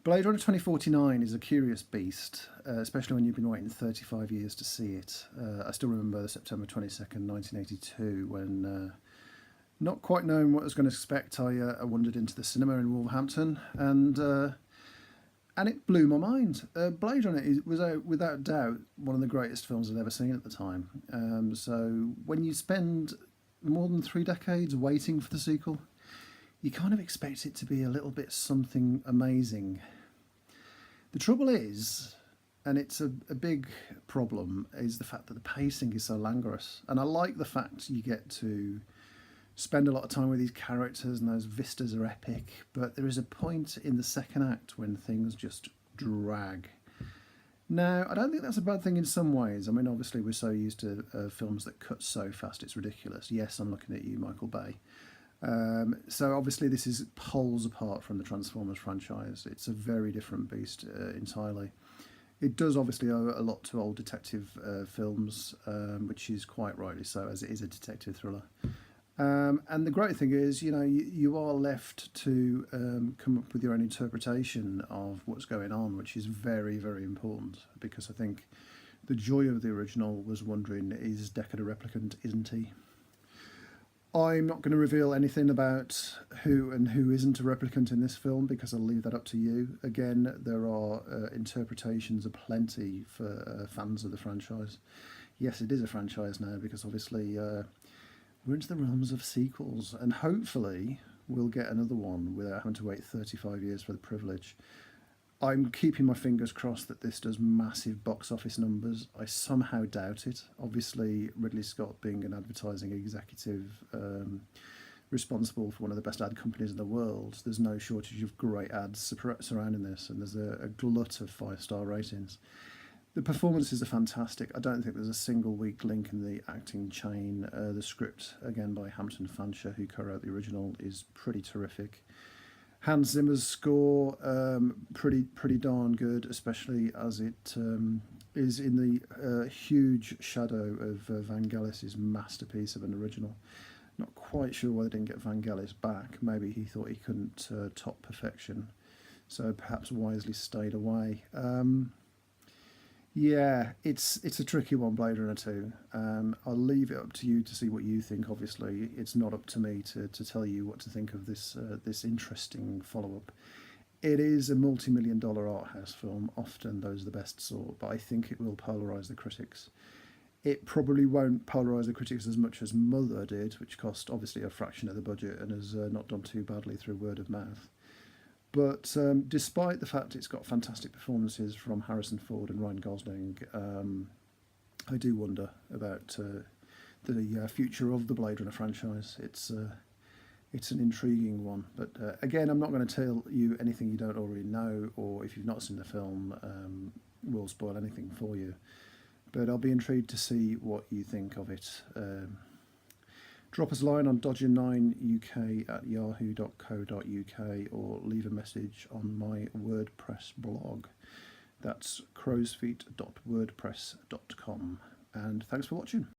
Blade Runner 2049 is a curious beast, especially when you've been waiting 35 years to see it. I still remember September 22nd, 1982, when, not quite knowing what I was going to expect, I wandered into the cinema in Wolverhampton, and it blew my mind. Blade Runner was without doubt one of the greatest films I'd ever seen at the time. So when you spend more than 3 decades waiting for the sequel, you kind of expect it to be a little bit something amazing. The trouble is, and it's a big problem, is the fact that the pacing is so languorous. And I like the fact you get to spend a lot of time with these characters and those vistas are epic, but there is a point in the second act when things just drag. Now, I don't think that's a bad thing in some ways. I mean, obviously we're so used to films that cut so fast it's ridiculous. Yes, I'm looking at you, Michael Bay. So obviously this is poles apart from the Transformers franchise. It's a very different beast entirely. It does obviously owe a lot to old detective films, which is quite rightly so, as it is a detective thriller. And the great thing is, you are left to come up with your own interpretation of what's going on, which is very, very important, because I think the joy of the original was wondering, is Deckard a replicant, isn't he? I'm not going to reveal anything about who and who isn't a replicant in this film, because I'll leave that up to you. Again, there are interpretations aplenty for fans of the franchise. Yes, it is a franchise now, because obviously we're into the realms of sequels, and hopefully we'll get another one without having to wait 35 years for the privilege. I'm keeping my fingers crossed that this does massive box office numbers. I somehow doubt it. Obviously, Ridley Scott being an advertising executive responsible for one of the best ad companies in the world, there's no shortage of great ads surrounding this, and there's a glut of 5-star ratings. The performances are fantastic. I don't think there's a single weak link in the acting chain. The script, again by Hampton Fancher, who co-wrote the original, is pretty terrific. Hans Zimmer's score, pretty darn good, especially as it is in the huge shadow of Vangelis' masterpiece of an original. Not quite sure why they didn't get Vangelis back. Maybe he thought he couldn't top perfection, so perhaps wisely stayed away. Yeah, it's a tricky one, Blade Runner 2. I'll leave it up to you to see what you think. Obviously, it's not up to me to tell you what to think of this interesting follow-up. It is a multi-million-dollar art house film. Often those are the best sort, but I think it will polarise the critics. It probably won't polarise the critics as much as Mother did, which cost obviously a fraction of the budget and has not done too badly through word of mouth. But despite the fact it's got fantastic performances from Harrison Ford and Ryan Gosling, I do wonder about the future of the Blade Runner franchise. It's an intriguing one. But again, I'm not going to tell you anything you don't already know, or if you've not seen the film, will spoil anything for you. But I'll be intrigued to see what you think of it. Drop us a line on dodger9uk@yahoo.co.uk, or leave a message on my WordPress blog. That's crowsfeet.wordpress.com. And thanks for watching.